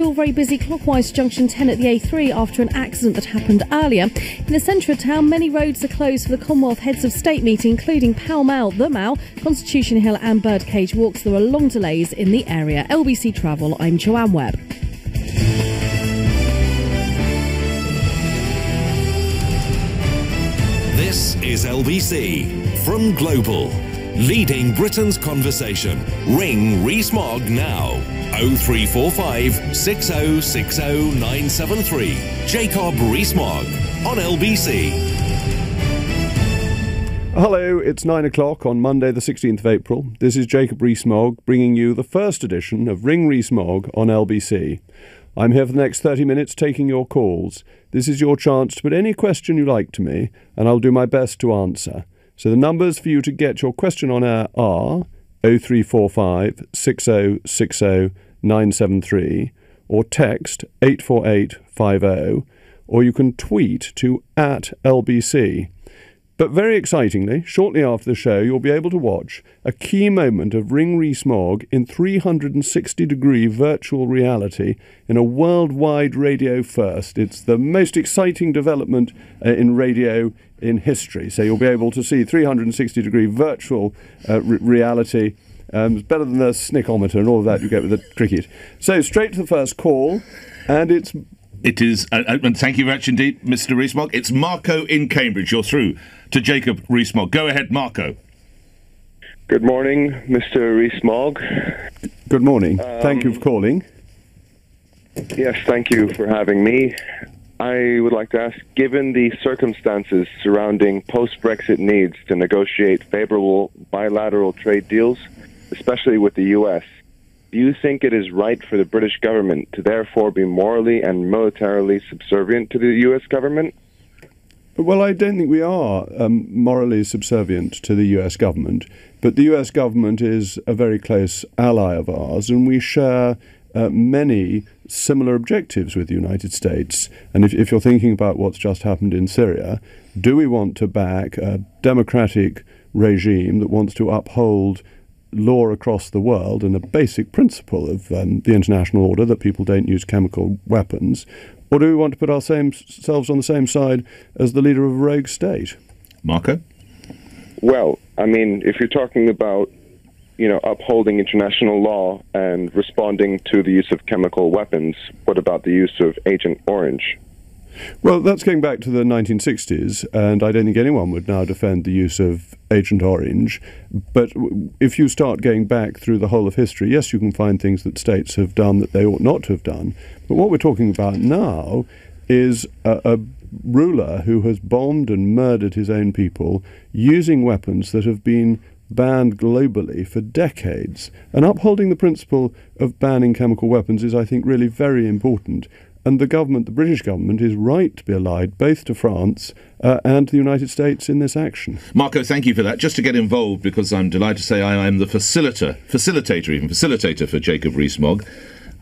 overall very busy clockwise junction 10 at the A3 after an accident that happened earlier. In the centre of town, many roads are closed for the Commonwealth Heads of State meeting, including Pall Mall, the Mall, Constitution Hill and Birdcage Walks. There are long delays in the area. LBC Travel, I'm Joanne Webb. This is LBC from Global, leading Britain's conversation. Ring Rees-Mogg now. 0345 6060 973. Jacob Rees-Mogg on LBC. Hello, it's 9 o'clock on Monday the 16th of April. This is Jacob Rees-Mogg bringing you the first edition of Ring Rees-Mogg on LBC. I'm here for the next 30 minutes taking your calls. This is your chance to put any question you like to me, and I'll do my best to answer. So the numbers for you to get your question on air are 0345 6060 973 or text 84850, or you can tweet to @LBC. But very excitingly, shortly after the show, you'll be able to watch a key moment of Ring Rees-Mogg in 360-degree virtual reality in a worldwide radio first. It's the most exciting development in radio in history. So you'll be able to see 360-degree virtual reality. It's better than the snickometer and all of that you get with the cricket. So straight to the first call, and It is, and thank you very much indeed, Mr. Rees-Mogg. It's Marco in Cambridge. You're through to Jacob Rees-Mogg. Go ahead, Marco. Good morning, Mr. Rees-Mogg. Good morning. Thank you for calling. Yes, thank you for having me. I would like to ask, given the circumstances surrounding post-Brexit needs to negotiate favourable bilateral trade deals, especially with the US, do you think it is right for the British government to therefore be morally and militarily subservient to the US government? Well, I don't think we are morally subservient to the US government, but the US government is a very close ally of ours, and we share many similar objectives with the United States. And if you're thinking about what's just happened in Syria, do we want to back a democratic regime that wants to uphold law across the world and a basic principle of the international order that people don't use chemical weapons? Or do we want to put ourselves on the same side as the leader of a rogue state? Marco? Well, I mean, if you're talking about, upholding international law and responding to the use of chemical weapons, what about the use of Agent Orange? Well, that's going back to the 1960s, and I don't think anyone would now defend the use of Agent Orange. But if you start going back through the whole of history, yes, you can find things that states have done that they ought not to have done. But what we're talking about now is a ruler who has bombed and murdered his own people using weapons that have been banned globally for decades. And upholding the principle of banning chemical weapons is, I think, really very important. And the British government, is right to be allied both to France and the United States in this action. Marco, thank you for that. Just to get involved, because I'm delighted to say I am the facilitator for Jacob Rees-Mogg.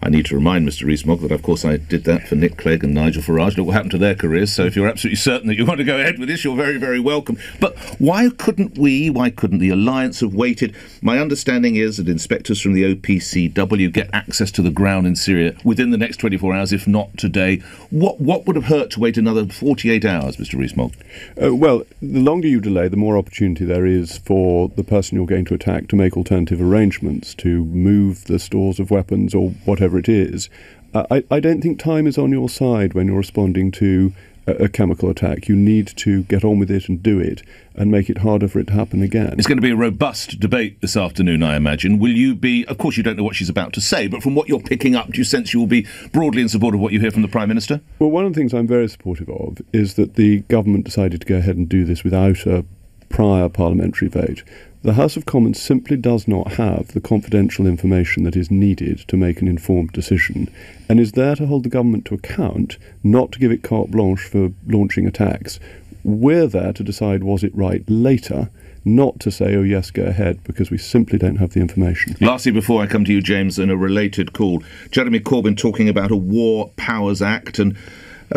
I need to remind Mr. Rees-Mogg that, of course, I did that for Nick Clegg and Nigel Farage. Look what happened to their careers. So if you're absolutely certain that you want to go ahead with this, you're very, very welcome. But why couldn't the Alliance have waited? My understanding is that inspectors from the OPCW get access to the ground in Syria within the next 24 hours, if not today. What would have hurt to wait another 48 hours, Mr. Rees-Mogg? Well, the longer you delay, the more opportunity there is for the person you're going to attack to make alternative arrangements to move the stores of weapons or whatever it is. I don't think time is on your side when you're responding to a chemical attack. You need to get on with it and do it and make it harder for it to happen again. It's going to be a robust debate this afternoon, I imagine. Will you be, of course you don't know what she's about to say, but from what you're picking up, do you sense you will be broadly in support of what you hear from the Prime Minister? Well, one of the things I'm very supportive of is that the government decided to go ahead and do this without a prior parliamentary vote. The House of Commons simply does not have the confidential information that is needed to make an informed decision, and is there to hold the government to account, not to give it carte blanche for launching attacks. We're there to decide was it right later, not to say, oh yes, go ahead, because we simply don't have the information. Lastly, before I come to you, James, in a related call, Jeremy Corbyn talking about a War Powers Act and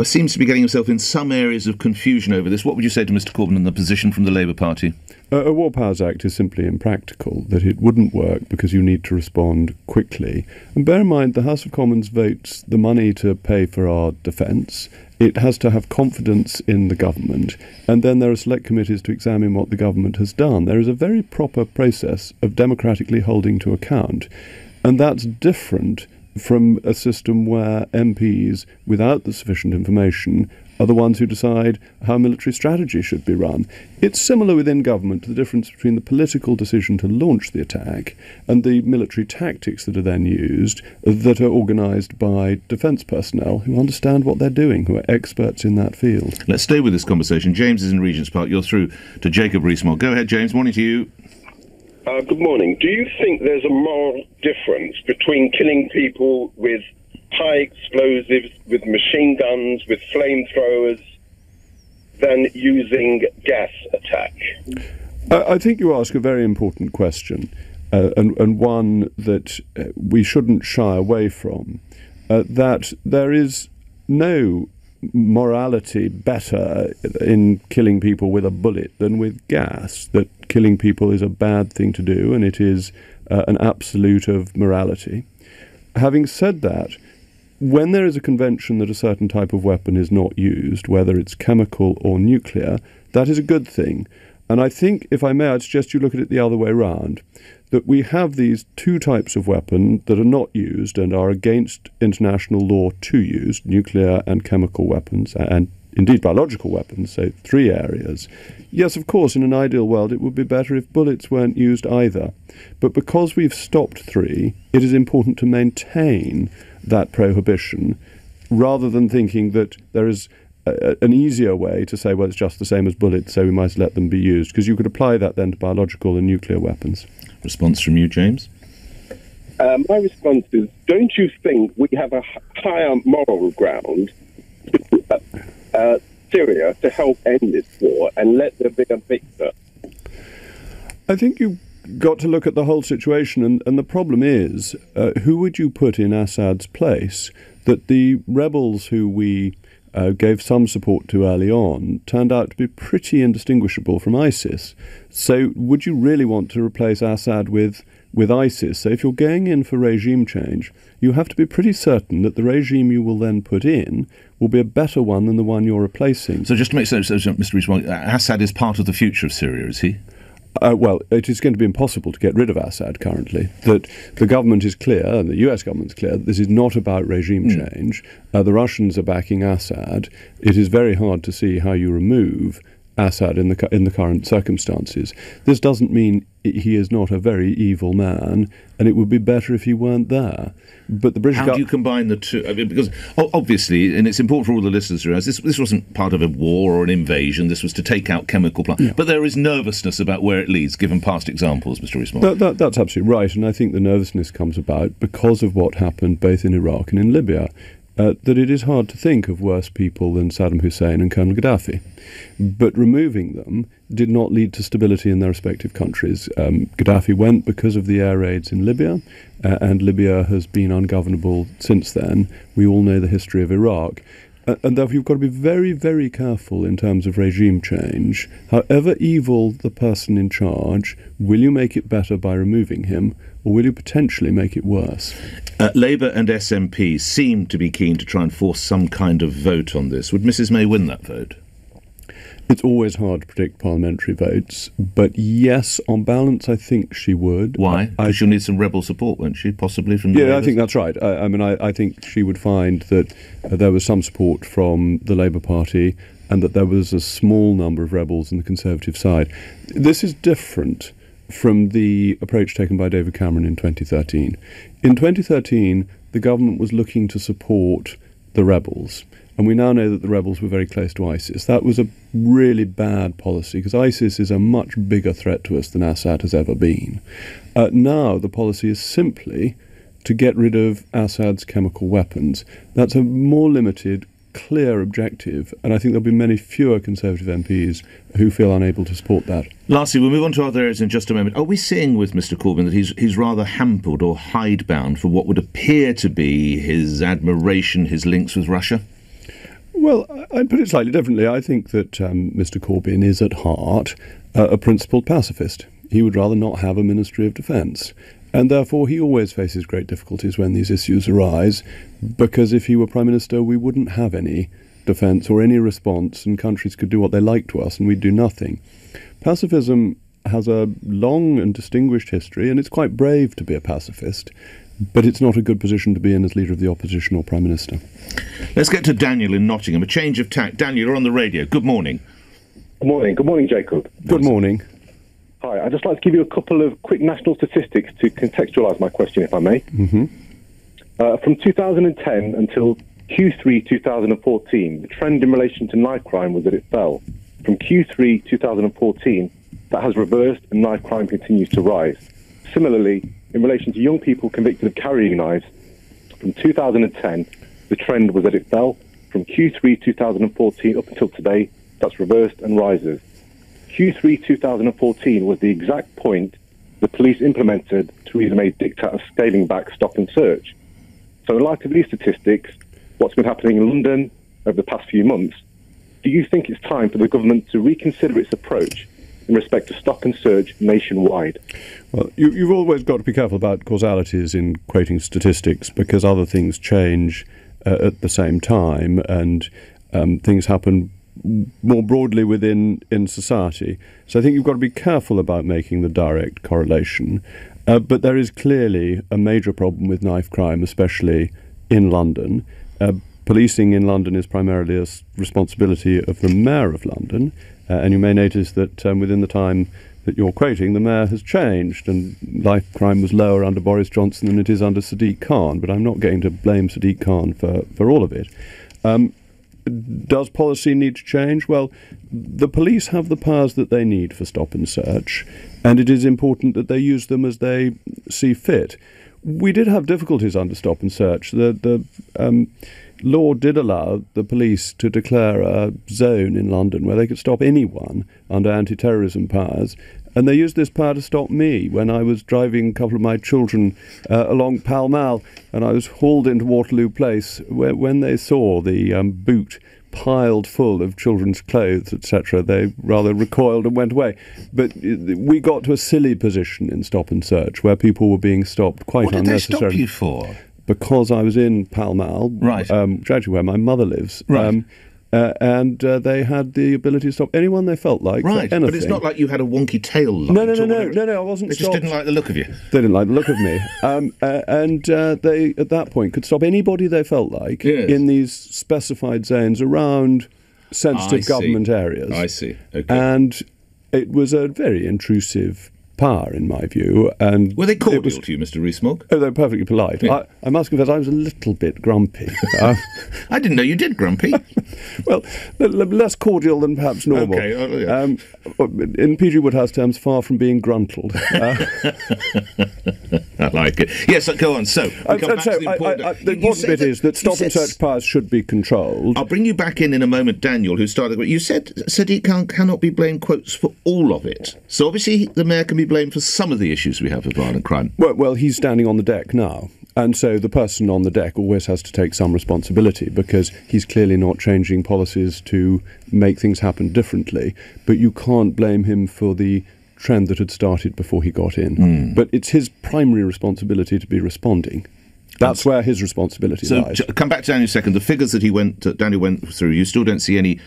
seems to be getting himself in some areas of confusion over this. What would you say to Mr Corbyn and the position from the Labour Party? A War Powers Act is simply impractical, that it wouldn't work because you need to respond quickly. And bear in mind, the House of Commons votes the money to pay for our defence. It has to have confidence in the government, and then there are select committees to examine what the government has done. There is a very proper process of democratically holding to account, and that's different from a system where MPs, without the sufficient information, are the ones who decide how military strategy should be run. It's similar within government to the difference between the political decision to launch the attack and the military tactics that are then used, that are organised by defence personnel who understand what they're doing, who are experts in that field. Let's stay with this conversation. James is in Regent's Park. You're through to Jacob Rees-Mogg. Go ahead, James. Morning to you. Good morning. Do you think there's a moral difference between killing people with high explosives, with machine guns, with flamethrowers, than using gas attack? I think you ask a very important question, and one that we shouldn't shy away from, that there is no morality better in killing people with a bullet than with gas, that killing people is a bad thing to do, and it is an absolute of morality. Having said that, when there is a convention that a certain type of weapon is not used, whether it's chemical or nuclear, that is a good thing. And I think, if I may, I'd suggest you look at it the other way round, that we have these two types of weapon that are not used and are against international law to use, nuclear and chemical weapons, and indeed biological weapons, so 3 areas. Yes, of course, in an ideal world it would be better if bullets weren't used either. But because we've stopped 3, it is important to maintain that prohibition, rather than thinking that there is an easier way to say, well, it's just the same as bullets, so we might let them be used, because you could apply that then to biological and nuclear weapons. Response from you, James? My response is, don't you think we have a higher moral ground to Syria to help end this war and let there be a victor? I think you've got to look at the whole situation, and the problem is, who would you put in Assad's place? That the rebels who we gave some support to early on turned out to be pretty indistinguishable from ISIS. So would you really want to replace Assad with ISIS? So if you're going in for regime change, you have to be pretty certain that the regime you will then put in will be a better one than the one you're replacing. So just to make sense, Mr. Rees-Mogg, Assad is part of the future of Syria, is he? Well, it is going to be impossible to get rid of Assad currently. That the government is clear, and the US government is clear, that this is not about regime change. The Russians are backing Assad. It is very hard to see how you remove Assad in the current circumstances. This doesn't mean he is not a very evil man, and it would be better if he weren't there. But the British How do you combine the two? I mean, because obviously, and it's important for all the listeners to realize, this wasn't part of a war or an invasion. This was to take out chemical plants. Yeah. But there is nervousness about where it leads, given past examples, Mr. Rees-Mogg. That's absolutely right, and I think the nervousness comes about because of what happened both in Iraq and in Libya. That it is hard to think of worse people than Saddam Hussein and Colonel Gaddafi. But removing them did not lead to stability in their respective countries. Gaddafi went because of the air raids in Libya, and Libya has been ungovernable since then. We all know the history of Iraq. And therefore you've got to be very, very careful in terms of regime change. However evil the person in charge, will you make it better by removing him, or will you potentially make it worse? Labour and SNP seem to be keen to try and force some kind of vote on this. Would Mrs May win that vote? It's always hard to predict parliamentary votes, but yes, on balance, I think she would. Why? Because she'll need some rebel support, won't she? Possibly from the Yeah, Labours? I think that's right. I think she would find that there was some support from the Labour Party and that there was a small number of rebels on the Conservative side. This is different from the approach taken by David Cameron in 2013. In 2013, the government was looking to support the rebels. And we now know that the rebels were very close to ISIS. That was a really bad policy, because ISIS is a much bigger threat to us than Assad has ever been. Now the policy is simply to get rid of Assad's chemical weapons. That's a more limited, clear objective, and I think there'll be many fewer Conservative MPs who feel unable to support that. Lastly, we'll move on to other areas in just a moment. Are we seeing with Mr Corbyn that he's rather hampered or hidebound for what would appear to be his admiration, his links with Russia? Well, I'd put it slightly differently. I think that Mr Corbyn is at heart a principled pacifist. He would rather not have a Ministry of Defence. And therefore he always faces great difficulties when these issues arise, because if he were Prime Minister, we wouldn't have any defence or any response, and countries could do what they like to us and we'd do nothing. Pacifism has a long and distinguished history, and it's quite brave to be a pacifist, but it's not a good position to be in as leader of the opposition or Prime Minister. Let's get to Daniel in Nottingham. A change of tack. Daniel, you're on the radio. Good morning. Good morning. Good morning, Jacob. Good morning. Hi, I'd just like to give you a couple of quick national statistics to contextualise my question, if I may. Mm-hmm. From 2010 until Q3 2014, the trend in relation to knife crime was that it fell. From Q3 2014, that has reversed and knife crime continues to rise. Similarly, in relation to young people convicted of carrying knives, from 2010, the trend was that it fell. From Q3 2014 up until today, that's reversed and rises. Q3 2014 was the exact point the police implemented Theresa May's diktat of scaling back stop and search. So in light of these statistics, what's been happening in London over the past few months, do you think it's time for the government to reconsider its approach in respect to stop and search nationwide? Well, you've always got to be careful about causalities in quoting statistics, because other things change at the same time, and things happen more broadly within society. So I think you've got to be careful about making the direct correlation. But there is clearly a major problem with knife crime, especially in London. Policing in London is primarily a responsibility of the Mayor of London, and you may notice that within the time that you're quoting, the Mayor has changed, and knife crime was lower under Boris Johnson than it is under Sadiq Khan, but I'm not going to blame Sadiq Khan for all of it. Does policy need to change? Well, the police have the powers that they need for stop and search, and it is important that they use them as they see fit. We did have difficulties under stop and search. The law did allow the police to declare a zone in London where they could stop anyone under anti-terrorism powers, and they used this power to stop me when I was driving a couple of my children along Pall Mall, and I was hauled into Waterloo Place, where when they saw the boot piled full of children's clothes, etc., they rather recoiled and went away. But we got to a silly position in stop and search where people were being stopped quite unnecessarily. What did they stop you for? Because I was in Pall Mall, right, which is actually where my mother lives. Right. And they had the ability to stop anyone they felt like. Right, but it's not like you had a wonky tail light. No, I wasn't stopped. They just didn't like the look of you. They didn't like the look of me. And they, at that point, could stop anybody they felt like in these specified zones around sensitive government areas. I see. Okay. And it was a very intrusive power, in my view. And were they cordial to you, Mr. Rees-Mogg? Oh, they were perfectly polite. Yeah. I must confess, I was a little bit grumpy. I didn't know you did grumpy. Well, less cordial than perhaps normal. Okay. In P.G. Woodhouse terms, far from being gruntled. I like it. Yes, go on. So, the important bit is that stop and search powers should be controlled. I'll bring you back in a moment, Daniel, who started. You said Sadiq Khan cannot be blamed, quotes, for all of it. So obviously the Mayor can be blamed for some of the issues we have with violent crime. Well, he's standing on the deck now. And so the person on the deck always has to take some responsibility, because he's clearly not changing policies to make things happen differently. But you can't blame him for the trend that had started before he got in. But it's his primary responsibility to be responding. That's where his responsibility lies. So, come back to Daniel a second. The figures that Daniel went through, you still don't see any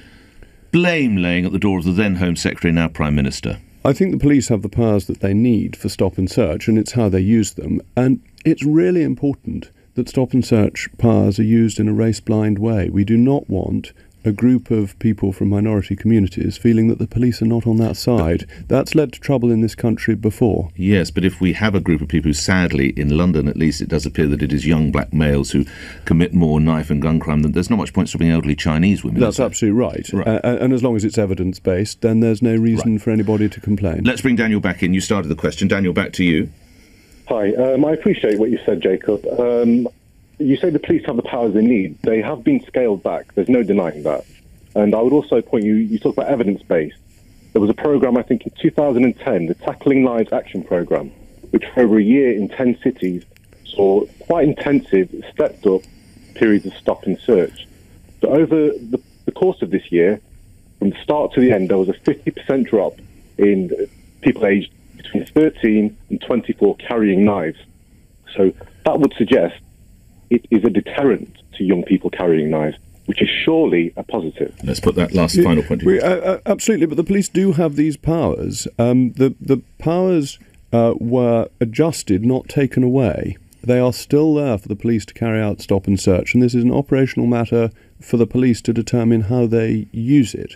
blame laying at the door of the then Home Secretary, now Prime Minister. I think the police have the powers that they need for stop and search, and it's how they use them. And it's really important that stop and search powers are used in a race-blind way. We do not want a group of people from minority communities feeling that the police are not on that side. That's led to trouble in this country before. Yes, but if we have a group of people who, sadly, in London at least, it does appear that it is young black males who commit more knife and gun crime, then there's not much point stopping elderly Chinese women. That's absolutely right. And as long as it's evidence-based, then there's no reason for anybody to complain. Let's bring Daniel back in. You started the question. Daniel, back to you. Hi, I appreciate what you said, Jacob. You say the police have the powers they need. They have been scaled back. There's no denying that. And I would also point you talk about evidence-based. There was a programme, I think, in 2010, the Tackling Lives Action Programme, which for over a year in 10 cities saw quite intensive, stepped-up periods of stop and search. So over the course of this year, from the start to the end, there was a 50% drop in people aged between 13 and 24 carrying knives. So that would suggest it is a deterrent to young people carrying knives, which is surely a positive. Let's put that final point in. Absolutely, but the police do have these powers. The powers were adjusted, not taken away. They are still there for the police to carry out stop and search, and this is an operational matter for the police to determine how they use it.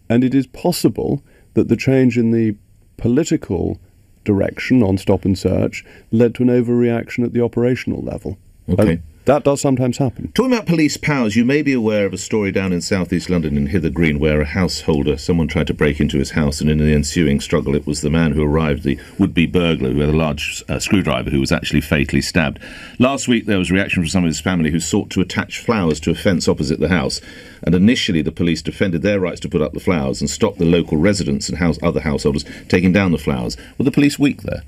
And it is possible that the change in the political direction on stop and search led to an overreaction at the operational level. Okay. That does sometimes happen. Talking about police powers, you may be aware of a story down in southeast London in Hither Green where a householder, someone tried to break into his house, and in the ensuing struggle it was the man who arrived, the would-be burglar, who had a large screwdriver, who was actually fatally stabbed. Last week there was reaction from some of his family who sought to attach flowers to a fence opposite the house, and initially the police defended their rights to put up the flowers and stopped the local residents and other householders taking down the flowers. Were the police weak there?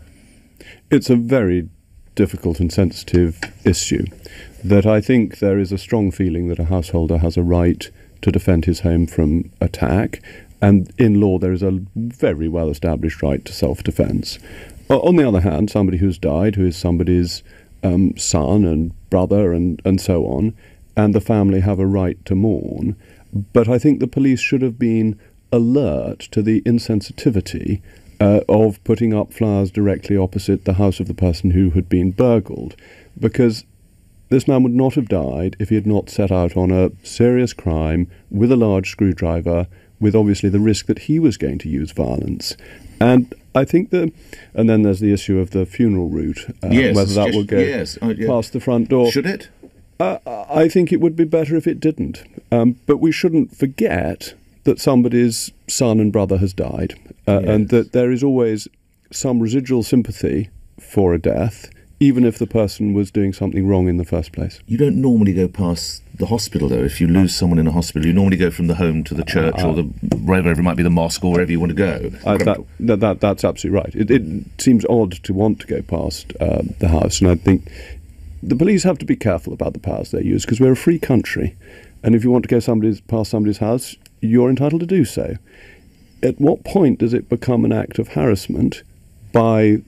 It's a very difficult and sensitive issue, that I think there is a strong feeling that a householder has a right to defend his home from attack, and in law there is a very well established right to self-defence. On the other hand, somebody who's died, who is somebody's son and brother and so on, and the family have a right to mourn, but I think the police should have been alert to the insensitivity of putting up flowers directly opposite the house of the person who had been burgled, because this man would not have died if he had not set out on a serious crime with a large screwdriver, with obviously the risk that he was going to use violence. And I think and then there's the issue of the funeral route, whether that will go past the front door. Should it? I think it would be better if it didn't. But we shouldn't forget that somebody's son and brother has died, and that there is always some residual sympathy for a death, even if the person was doing something wrong in the first place. You don't normally go past the hospital, though. If you lose someone in a hospital, you normally go from the home to the church or wherever it might be, the mosque or wherever you want to go. That's absolutely right. It seems odd to want to go past the house, and I think the police have to be careful about the powers they use, because we're a free country, and if you want to go past somebody's house, you're entitled to do so. At what point does it become an act of harassment by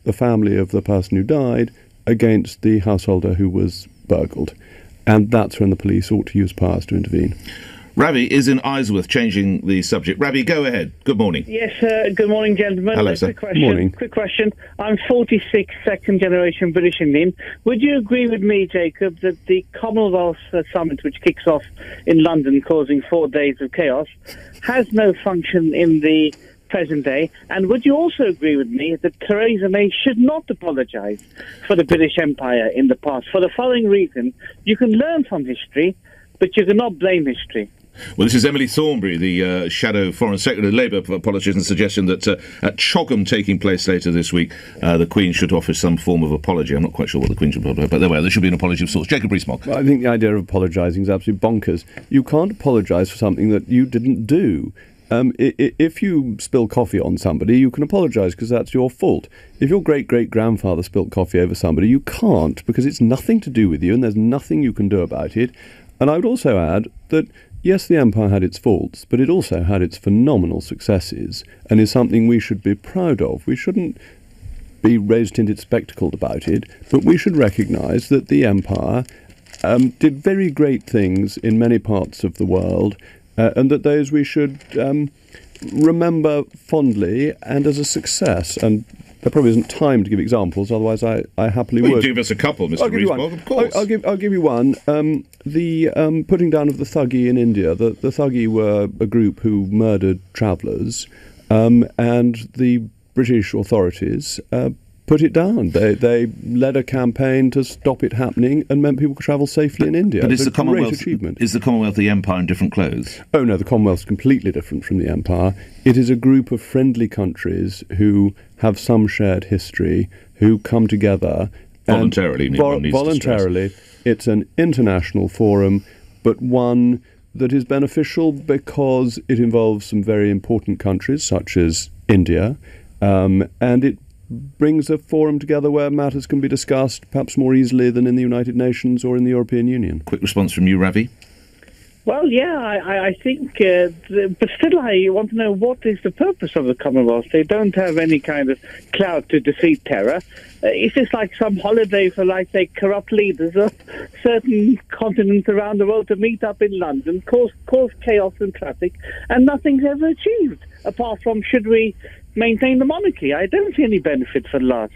the family of the person who died against the householder who was burgled? And that's when the police ought to use powers to intervene. Ravi is in Isleworth, changing the subject. Ravi, go ahead. Good morning. Yes, good morning, gentlemen. Hello, sir. Quick question. I'm 46, second-generation British Indian. Would you agree with me, Jacob, that the Commonwealth Summit, which kicks off in London, causing 4 days of chaos, has no function in the present day? And would you also agree with me that Theresa May should not apologise for the British Empire in the past? For the following reason: you can learn from history, but you cannot blame history. Well, this is Emily Thornberry, the Shadow Foreign Secretary of Labour, apologies, and suggestion that at Chogham taking place later this week, the Queen should offer some form of apology. I'm not quite sure what the Queen should offer, but there should be an apology of sorts. Jacob Rees-Mogg. Well, I think the idea of apologising is absolutely bonkers. You can't apologise for something that you didn't do. If you spill coffee on somebody, you can apologise because that's your fault. If your great-great-grandfather spilt coffee over somebody, you can't, because it's nothing to do with you and there's nothing you can do about it. And I would also add that, yes, the empire had its faults, but it also had its phenomenal successes and is something we should be proud of. We shouldn't be rose-tinted spectacled about it, but we should recognise that the empire did very great things in many parts of the world, and that those we should remember fondly and as a success. And there probably isn't time to give examples, otherwise I happily would. You give us a couple, Mr. Rees-Mogg, of course. I'll give you one. The putting down of the Thuggee in India. The Thuggee were a group who murdered travellers, and the British authorities put it down. They led a campaign to stop it happening and meant people could travel safely in India. But is the Commonwealth achievement? Is the Commonwealth the empire in different clothes? Oh no, the Commonwealth's completely different from the empire. It is a group of friendly countries who have some shared history, who come together voluntarily. Voluntarily. It's an international forum, but one that is beneficial because it involves some very important countries such as India, and it brings a forum together where matters can be discussed perhaps more easily than in the United Nations or in the European Union. Quick response from you, Ravi. Well, yeah, I think, but still I want to know what is the purpose of the Commonwealth. They don't have any kind of clout to defeat terror. It's just like some holiday for, like, say, corrupt leaders of certain continents around the world to meet up in London, cause chaos and traffic, and nothing's ever achieved, apart from should we maintain the monarchy. I don't see any benefit for the last...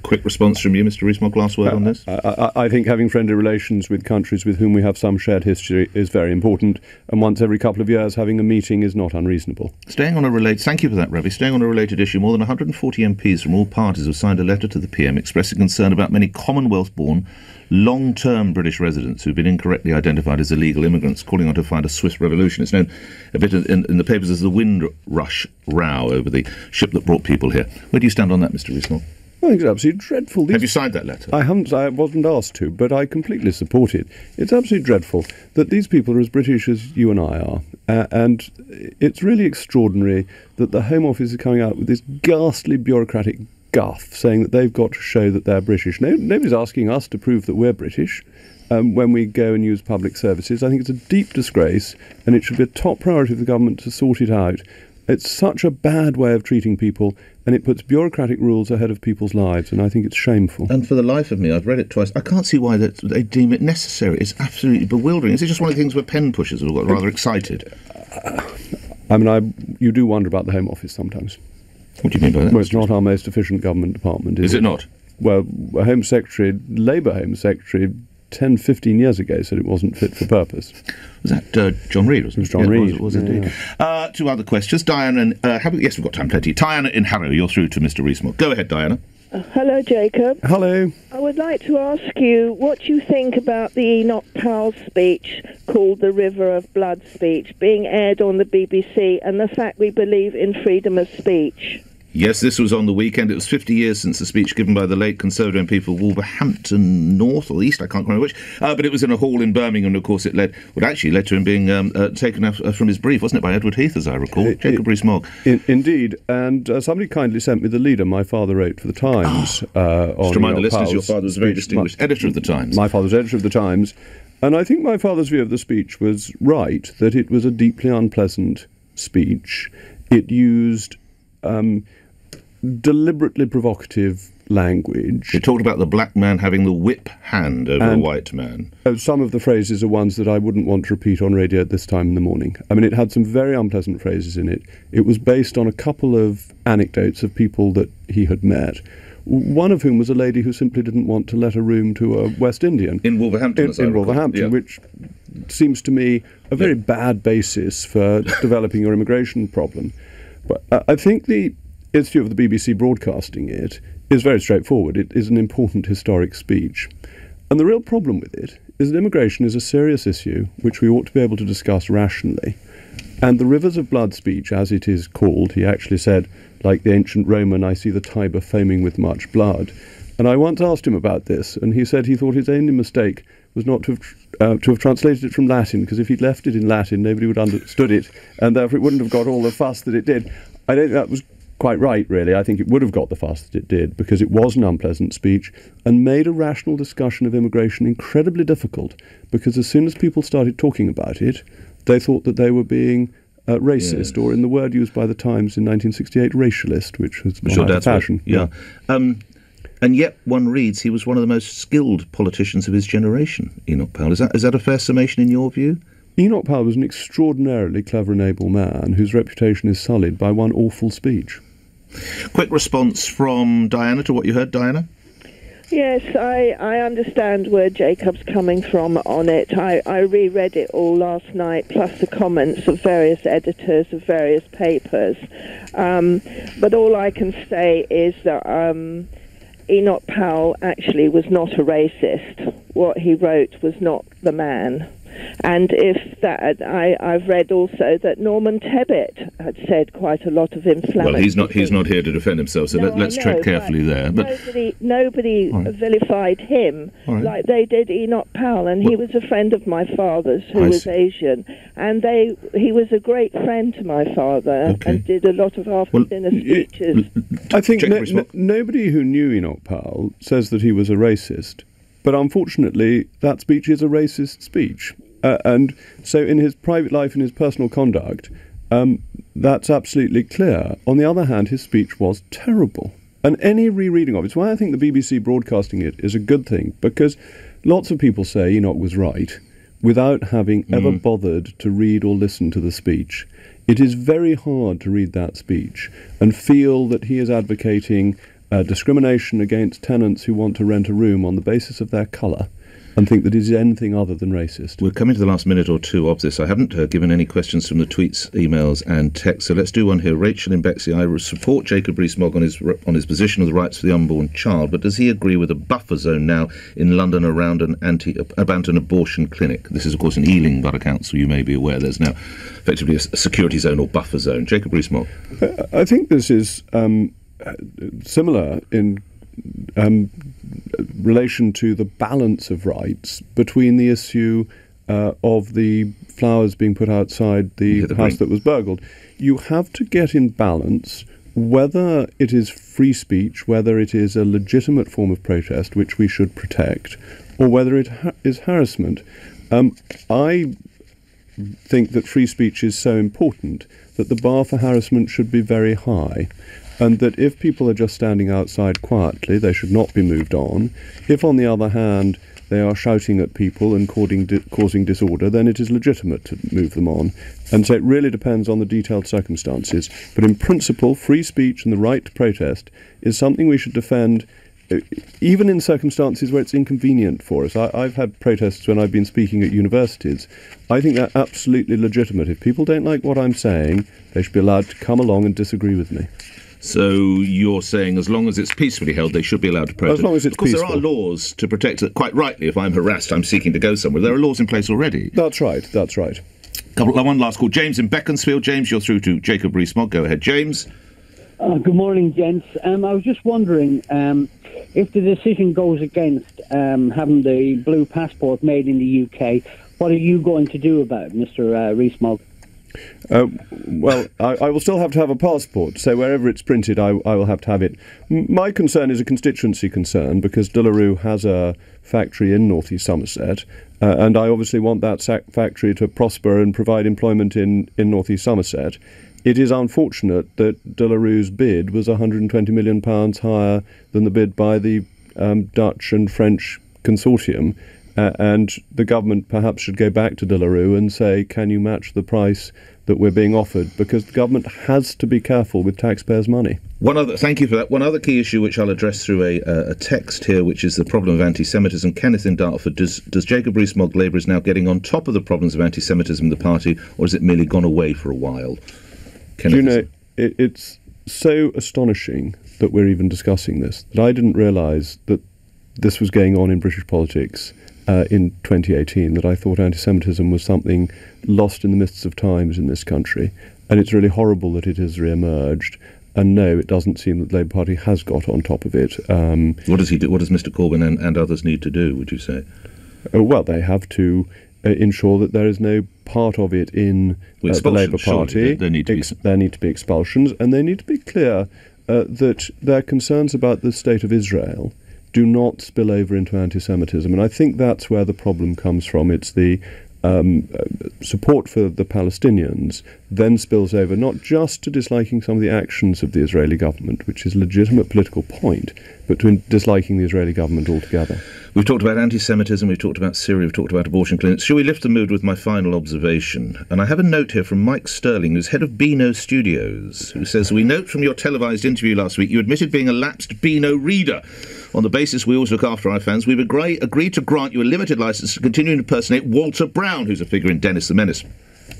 Quick response from you, Mr. Rees-Mogg, last word on this? I think having friendly relations with countries with whom we have some shared history is very important, and once every couple of years having a meeting is not unreasonable. Thank you for that, Ravi. Staying on a related issue, more than 140 MPs from all parties have signed a letter to the PM expressing concern about many Commonwealth-born, long-term British residents who've been incorrectly identified as illegal immigrants, calling on to find a swift revolution. It's known a bit in the papers as the Windrush row over the ship that brought people here. Where do you stand on that, Mr. Rees-Mogg? I think it's absolutely dreadful. Have you signed that letter? I wasn't asked to, but I completely support it. It's absolutely dreadful that these people are as British as you and I are. And it's really extraordinary that the Home Office is coming out with this ghastly bureaucratic guff saying that they've got to show that they're British. Nobody's asking us to prove that we're British when we go and use public services. I think it's a deep disgrace, and it should be a top priority of the government to sort it out. It's such a bad way of treating people, and it puts bureaucratic rules ahead of people's lives, and I think it's shameful. And for the life of me, I've read it twice. I can't see why they deem it necessary. It's absolutely bewildering. Is it just one of the things where pen pushers have got rather excited? You do wonder about the Home Office sometimes. What do you mean by that? Well, it's not our most efficient government department, is it? Is it not? Well, a Home Secretary, Labour Home Secretary, 10, 15 years ago said it wasn't fit for purpose. Was that John Reid? Wasn't it? John Reid. It was indeed. Two other questions. Diana, yes, we've got time plenty. Diana in Harrow, you're through to Mr. Rees-Mogg. Go ahead, Diana. Hello, Jacob. Hello. I would like to ask you what you think about the Enoch Powell speech called the River of Blood speech being aired on the BBC and the fact we believe in freedom of speech. Yes, this was on the weekend. It was 50 years since the speech given by the late Conservative MP for Wolverhampton North or East, I can't remember which, but it was in a hall in Birmingham, and of course it led to him being taken off from his brief, wasn't it, by Edward Heath, as I recall? Jacob Rees-Mogg. Indeed, and somebody kindly sent me the leader my father wrote for the Times. Just remind the listeners, your father was a very distinguished editor of the Times. My father was editor of the Times, and I think my father's view of the speech was right, that it was a deeply unpleasant speech. It used... deliberately provocative language. He talked about the black man having the whip hand over a white man. Some of the phrases are ones that I wouldn't want to repeat on radio at this time in the morning. I mean, it had some very unpleasant phrases in it. It was based on a couple of anecdotes of people that he had met, one of whom was a lady who simply didn't want to let a room to a West Indian. In Wolverhampton, in Wolverhampton, which seems to me a very bad basis for developing your immigration problem. But I think the issue of the BBC broadcasting it is very straightforward. It is an important historic speech. And the real problem with it is that immigration is a serious issue which we ought to be able to discuss rationally. And the Rivers of Blood speech, as it is called, he actually said, like the ancient Roman, I see the Tiber foaming with much blood. And I once asked him about this, and he said he thought his only mistake was not to have translated it from Latin, because if he'd left it in Latin, nobody would have understood it, and therefore it wouldn't have got all the fuss that it did. I don't think that was quite right, really. I think it would have got the fuss that it did, because it was an unpleasant speech and made a rational discussion of immigration incredibly difficult, because as soon as people started talking about it, they thought that they were being racist, or in the word used by the Times in 1968, racialist, which was out of fashion. And yet one reads he was one of the most skilled politicians of his generation, Enoch Powell. Is that a fair summation in your view? Enoch Powell was an extraordinarily clever and able man whose reputation is sullied by one awful speech. Quick response from Diana to what you heard, Diana? Yes, I understand where Jacob's coming from on it. I reread it all last night, plus the comments of various editors of various papers. But all I can say is that Enoch Powell actually was not a racist. What he wrote was not the man. And if that, I've read also that Norman Tebbit had said quite a lot of inflammatory. Well, he's not here to defend himself, so let's tread carefully there. But nobody vilified him like they did Enoch Powell, and he was a friend of my father's who was Asian, and he was a great friend to my father and did a lot of after-dinner speeches. I think nobody who knew Enoch Powell says that he was a racist. But unfortunately, that speech is a racist speech. And so in his private life and his personal conduct, that's absolutely clear. On the other hand, his speech was terrible. And any rereading of it, it's why I think the BBC broadcasting it is a good thing, because lots of people say Enoch was right without having ever bothered to read or listen to the speech. It is very hard to read that speech and feel that he is advocating discrimination against tenants who want to rent a room on the basis of their colour, and think that it is anything other than racist. We're coming to the last minute or two of this. I haven't given any questions from the tweets, emails and texts, so let's do one here. Rachel in Bexley, I support Jacob Rees-Mogg on his position of the rights for the unborn child, but does he agree with a buffer zone now in London around about an abortion clinic? This is, of course, in Ealing Borough Council. You may be aware there's now effectively a security zone or buffer zone. Jacob Rees-Mogg. I think this is similar in relation to the balance of rights between the issue of the flowers being put outside the house that was burgled. You have to get in balance whether it is free speech, whether it is a legitimate form of protest which we should protect, or whether it is harassment. I think that free speech is so important that the bar for harassment should be very high, and that if people are just standing outside quietly, they should not be moved on. If, on the other hand, they are shouting at people and causing disorder, then it is legitimate to move them on. And so it really depends on the detailed circumstances. But in principle, free speech and the right to protest is something we should defend, even in circumstances where it's inconvenient for us. I've had protests when I've been speaking at universities. I think they're absolutely legitimate. If people don't like what I'm saying, they should be allowed to come along and disagree with me. So you're saying as long as it's peacefully held, they should be allowed to protest? As long as it's peaceful. Of course, there are laws to protect it. Quite rightly, if I'm harassed, I'm seeking to go somewhere. There are laws in place already. That's right, that's right. One last call. James in Beaconsfield. James, you're through to Jacob Rees-Mogg. Go ahead, James. Good morning, gents. I was just wondering, if the decision goes against having the blue passport made in the UK, what are you going to do about it, Mr. Rees-Mogg? Well, I will still have to have a passport, so wherever it's printed, I will have to have it. My concern is a constituency concern, because De La Rue has a factory in North East Somerset, and I obviously want that factory to prosper and provide employment in North East Somerset. It is unfortunate that De La Rue's bid was £120 million higher than the bid by the Dutch and French consortium. And the government perhaps should go back to De La Rue and say, can you match the price that we're being offered? Because the government has to be careful with taxpayers' money. Thank you for that. One other key issue which I'll address through a text here, which is the problem of anti-Semitism. Kenneth in Dartford, does Jacob Rees-Mogg Labour is now getting on top of the problems of anti-Semitism in the party, or has it merely gone away for a while? Kenneth, you know, it's so astonishing that we're even discussing this, that I didn't realise that this was going on in British politics in 2018, that I thought anti-Semitism was something lost in the mists of times in this country. And it's really horrible that it has re-emerged. And no, it doesn't seem that the Labour Party has got on top of it. What does he do? What does Mr Corbyn and others need to do, would you say? Well, they have to ensure that there is no part of it in the Labour Party. There need to be expulsions, and they need to be clear that their concerns about the state of Israel do not spill over into anti-Semitism. And I think that's where the problem comes from. It's the support for the Palestinians then spills over not just to disliking some of the actions of the Israeli government, which is a legitimate political point, but to disliking the Israeli government altogether. We've talked about anti-Semitism, we've talked about Syria, we've talked about abortion clinics. Shall we lift the mood with my final observation? And I have a note here from Mike Sterling, who's head of Beano Studios, who says, we note from your televised interview last week you admitted being a lapsed Beano reader. On the basis we always look after our fans, we've agreed to grant you a limited licence to continue to impersonate Walter Brown, who's a figure in Dennis the Menace.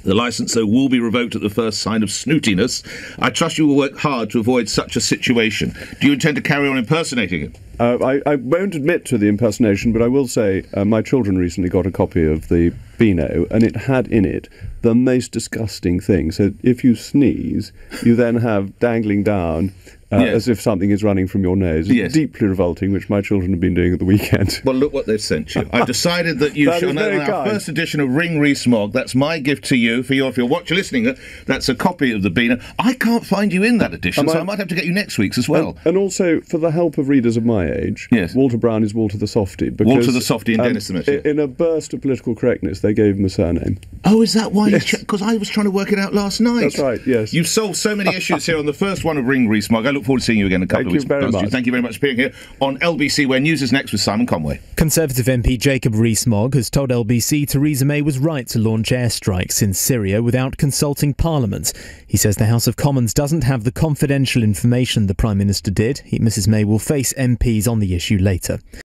The licence, though, will be revoked at the first sign of snootiness. I trust you will work hard to avoid such a situation. Do you intend to carry on impersonating him? I won't admit to the impersonation, but I will say my children recently got a copy of the Beano, and it had in it the most disgusting thing. So if you sneeze, you then have dangling down as if something is running from your nose. It's deeply revolting, which my children have been doing at the weekend. Well, look what they've sent you. I've decided that you should. On our first edition of Ring Rees-Mogg, that's my gift to you if you're listening. That's a copy of the Beano. I can't find you in that edition, so I might have to get you next week's as well. And also, for the help of readers of my age, Walter Brown is Walter the Softy. Because, Walter the Softy in Dennis Smith. In a burst of political correctness, they gave him a surname. Oh, is that why? Because I was trying to work it out last night. That's right, yes. You've solved so many issues here on the first one of Ring Rees-Mogg. I look forward to seeing you again in a couple of weeks. Thank you very much for being here on LBC, where news is next with Simon Conway. Conservative MP Jacob Rees-Mogg has told LBC Theresa May was right to launch airstrikes in Syria without consulting Parliament. He says the House of Commons doesn't have the confidential information the Prime Minister did. Mrs May will face MPs on the issue later.